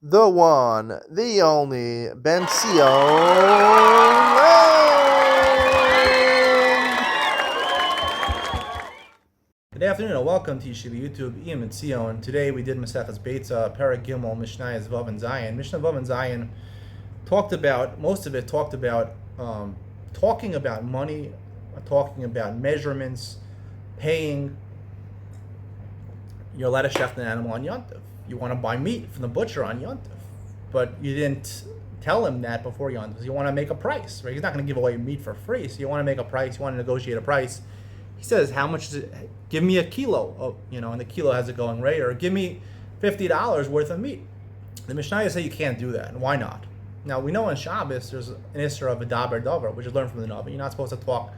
the one, the only Beitzah. Good afternoon and welcome to Yeshiva YouTube, Iyun and Iyun. Today we did Maseches Beitzah, Perek Gimel, Mishnah Vav and Zayin. Mishnah Vav and Zayin talked about talking about money, talking about measurements, paying. You're allowed to shecht an animal on Yontif. You want to buy meat from the butcher on Yontif, but you didn't tell him that before Yontif. You want to make a price, right? He's not going to give away meat for free, so you want to make a price. You want to negotiate a price. He says, how much is it? Give me a kilo of, and the kilo has a going rate, or give me $50 worth of meat. The Mishnah say you can't do that, and why not? Now, we know on Shabbos there's an Isser of a daber davar, which is learned from the Navi. You're not supposed to talk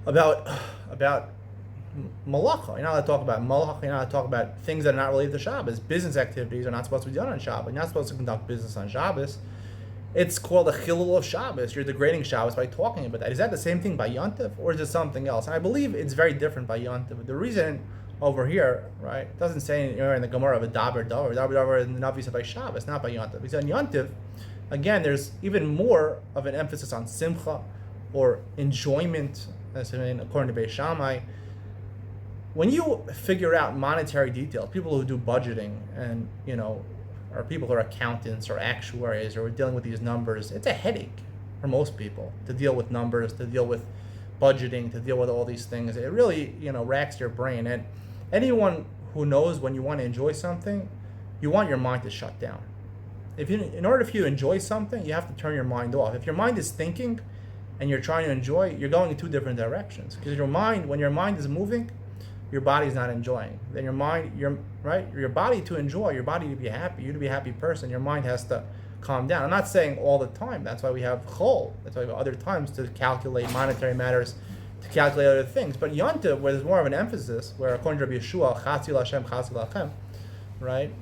about malacha. You're not allowed to talk about malacha. You're not allowed to talk about things that are not related to Shabbos. Business activities are not supposed to be done on Shabbos. You're not supposed to conduct business on Shabbos. It's called a chilul of Shabbos. You're degrading Shabbos by talking about that. Is that the same thing by Yontif, or is it something else? And I believe it's very different by Yontif. The reason over here, right, it doesn't say in the Gemara of a daber davar. Daber davar in the Navi said by Shabbos, not by Yontif. He said Yontif, again, there's even more of an emphasis on simcha or enjoyment, according to Beis Shammai. When you figure out monetary details, people who do budgeting and, or people who are accountants or actuaries or dealing with these numbers, it's a headache for most people to deal with numbers, to deal with budgeting, to deal with all these things. It really, racks your brain. And anyone who knows when you want to enjoy something, you want your mind to shut down. In order for you to enjoy something, you have to turn your mind off. If your mind is thinking and you're trying to enjoy, you're going in two different directions. Because when your mind is moving, your body's not enjoying. Then your body to enjoy, your body to be happy, you to be a happy person, your mind has to calm down. I'm not saying all the time. That's why we have chol. That's why we have other times to calculate monetary matters, to calculate other things. But Yontif, where there's more of an emphasis, where according to Rabbi Yeshua, chatzil Hashem, chatzil Lachem, right?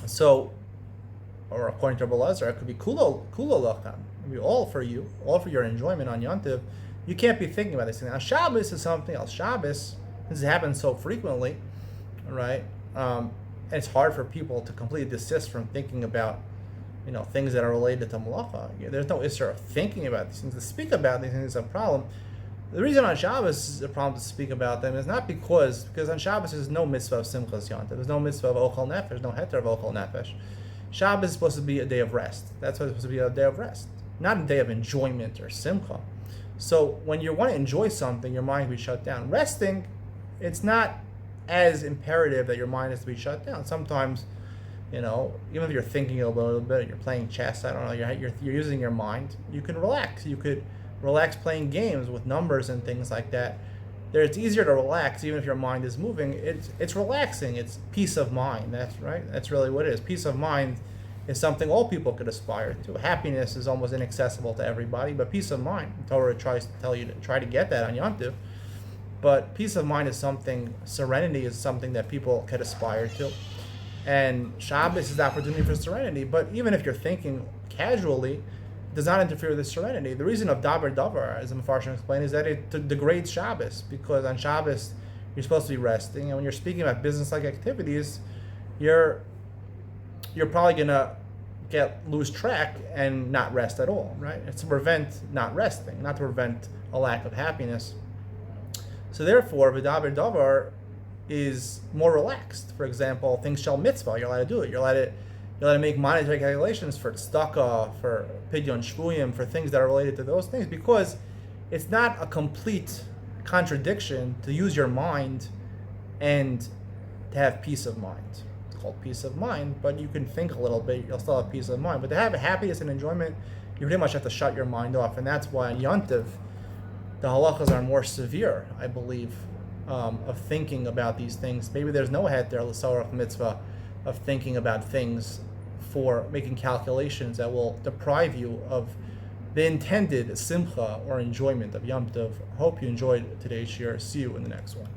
So, or according to Rabbi Elazar, it could be kulo lachem. It could be all for you, all for your enjoyment on Yontif. You can't be thinking about this thing. Now, Shabbos is something else. Shabbos, this happens so frequently, right? And it's hard for people to completely desist from thinking about, things that are related to malacha. There's no issue of thinking about these things. To speak about these things is a problem. The reason on Shabbos is a problem to speak about them is not because on Shabbos there's no mitzvah of simchas yontif. There's no mitzvah of ochel nefesh, no heter of ochel nefesh. Shabbos is supposed to be a day of rest. That's what it's supposed to be, a day of rest, not a day of enjoyment or simcha. So when you want to enjoy something, your mind will be shut down. Resting, it's not as imperative that your mind has to be shut down. Sometimes, even if you're thinking a little bit, you're playing chess, I don't know, you're using your mind, you can relax. You could relax playing games with numbers and things like that. It's easier to relax even if your mind is moving. It's relaxing. It's peace of mind. That's right. That's really what it is. Peace of mind is something all people could aspire to. Happiness is almost inaccessible to everybody, but peace of mind, Torah tries to tell you to try to get that on Yontif. But peace of mind is something, serenity is something that people could aspire to. And Shabbos is the opportunity for serenity. But even if you're thinking casually, it does not interfere with the serenity. The reason of daber davar, as the Mefarshim explained, is that it degrades Shabbos. Because on Shabbos, you're supposed to be resting. And when you're speaking about business-like activities, you're probably going to lose track and not rest at all, right? It's to prevent not resting, not to prevent a lack of happiness. So therefore, v'daber davar is more relaxed. For example, things shel mitzvah, you're allowed to do it. You're allowed to make monetary calculations for tzedakah, for pidyon shvuyim, for things that are related to those things, because it's not a complete contradiction to use your mind and to have peace of mind. It's called peace of mind, but you can think a little bit, you'll still have peace of mind. But to have happiness and enjoyment, you pretty much have to shut your mind off, and that's why on Yontif, the halachas are more severe, I believe, of thinking about these things. Maybe there's no heter l'sarach mitzvah of thinking about things for making calculations that will deprive you of the intended simcha or enjoyment of Yom Tov. Hope you enjoyed today's share. See you in the next one.